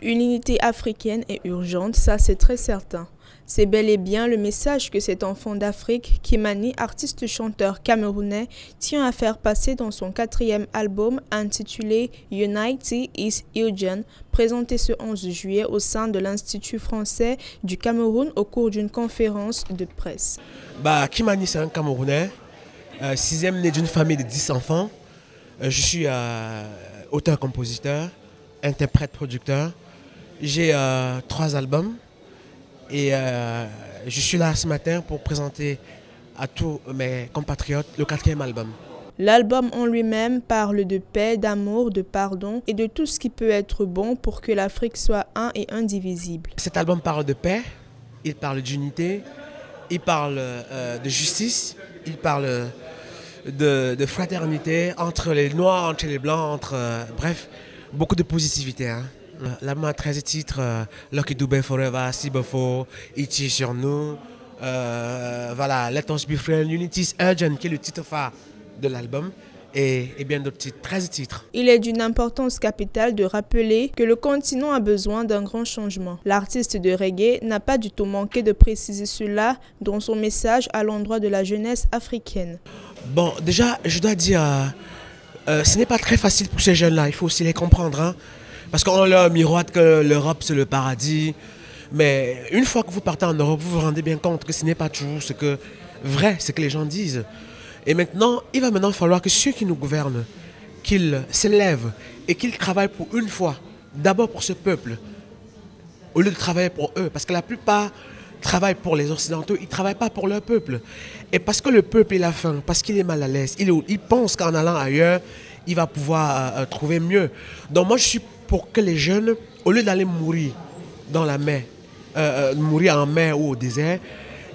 Une unité africaine est urgente, ça c'est très certain. C'est bel et bien le message que cet enfant d'Afrique, Kimani, artiste-chanteur camerounais, tient à faire passer dans son 4e album intitulé Unity is Urgent, présenté ce 11 juillet au sein de l'Institut français du Cameroun au cours d'une conférence de presse. Kimani, c'est un Camerounais, 6e né d'une famille de 10 enfants. Je suis auteur-compositeur, interprète-producteur. J'ai 3 albums. Et je suis là ce matin pour présenter à tous mes compatriotes le 4e album. L'album en lui-même parle de paix, d'amour, de pardon et de tout ce qui peut être bon pour que l'Afrique soit un et indivisible. Cet album parle de paix, il parle d'unité, il parle de justice, il parle de fraternité entre les Noirs, entre les Blancs, bref, beaucoup de positivité. L'album a 13 titres, Lucky Dubé Forever, Sibofo, Ichi sur nous, voilà, Let Us Be Friends, Unity is Urgent, qui est le titre phare de l'album, et bien d'autres titres, 13 titres. Il est d'une importance capitale de rappeler que le continent a besoin d'un grand changement. L'artiste de reggae n'a pas du tout manqué de préciser cela dans son message à l'endroit de la jeunesse africaine. Bon, déjà, je dois dire, ce n'est pas très facile pour ces jeunes-là, il faut aussi les comprendre, hein. Parce qu'on leur miroite que l'Europe c'est le paradis. Mais une fois que vous partez en Europe, vous vous rendez bien compte que ce n'est pas toujours ce que les gens disent. Et maintenant, il va maintenant falloir que ceux qui nous gouvernent, qu'ils s'élèvent et qu'ils travaillent pour une fois, d'abord pour ce peuple, au lieu de travailler pour eux. Parce que la plupart travaillent pour les Occidentaux, ils ne travaillent pas pour leur peuple. Et parce que le peuple il a faim, parce qu'il est mal à l'aise, il pense qu'en allant ailleurs, il va pouvoir trouver mieux. Donc moi je suis pour que les jeunes, au lieu d'aller mourir dans la mer, mourir en mer ou au désert,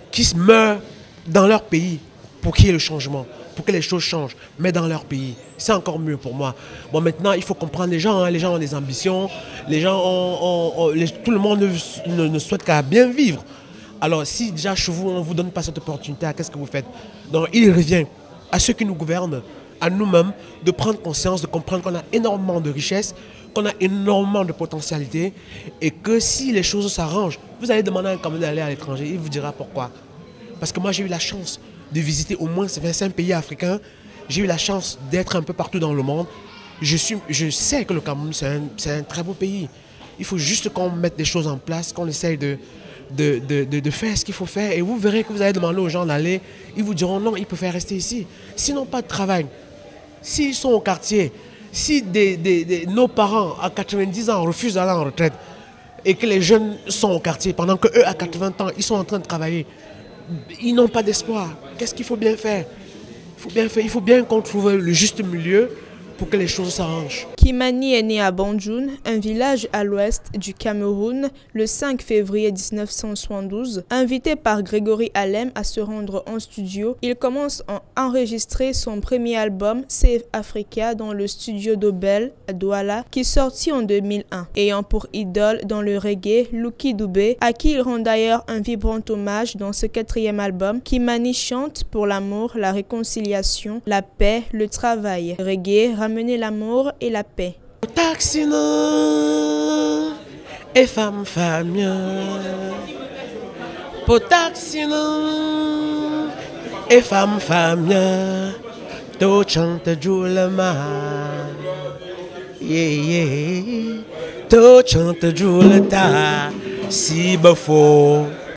qu'ils se meurent dans leur pays pour qu'il y ait le changement, pour que les choses changent, mais dans leur pays. C'est encore mieux pour moi. Bon, maintenant, il faut comprendre les gens, hein, les gens ont des ambitions, les gens tout le monde ne souhaite qu'à bien vivre. Alors, si déjà chez vous, on ne vous donne pas cette opportunité, qu'est-ce que vous faites? Donc, il revient à ceux qui nous gouvernent, à nous-mêmes, de prendre conscience, de comprendre qu'on a énormément de richesses, qu'on a énormément de potentialité et que si les choses s'arrangent, vous allez demander à un Camerounais d'aller à l'étranger, il vous dira pourquoi. Parce que moi j'ai eu la chance de visiter au moins 25 pays africains, j'ai eu la chance d'être un peu partout dans le monde. Je sais que le Cameroun c'est un très beau pays. Il faut juste qu'on mette des choses en place, qu'on essaye de faire ce qu'il faut faire et vous verrez que vous allez demander aux gens d'aller, ils vous diront non, ils préfèrent rester ici. Sinon pas de travail. S'ils sont au quartier, si nos parents à 90 ans refusent d'aller en retraite et que les jeunes sont au quartier pendant qu'eux à 80 ans ils sont en train de travailler, ils n'ont pas d'espoir. Qu'est-ce qu'il faut bien faire? Il faut bien qu'on trouve le juste milieu pour que les choses s'arrangent. Kimani est né à Banjul, un village à l'ouest du Cameroun, le 5 février 1972. Invité par Grégory Alem à se rendre en studio, il commence à enregistrer son premier album, Save Africa, dans le studio d'Obel à Douala, qui sortit en 2001. Ayant pour idole dans le reggae Lucky Dubé, à qui il rend d'ailleurs un vibrant hommage dans ce 4e album, Kimani chante pour l'amour, la réconciliation, la paix, le travail. Reggae, ramener l'amour et la paix. Taxina et femme famille, potaxina et femme famille, to chante julema, yeah, to chante juleta, si bafo.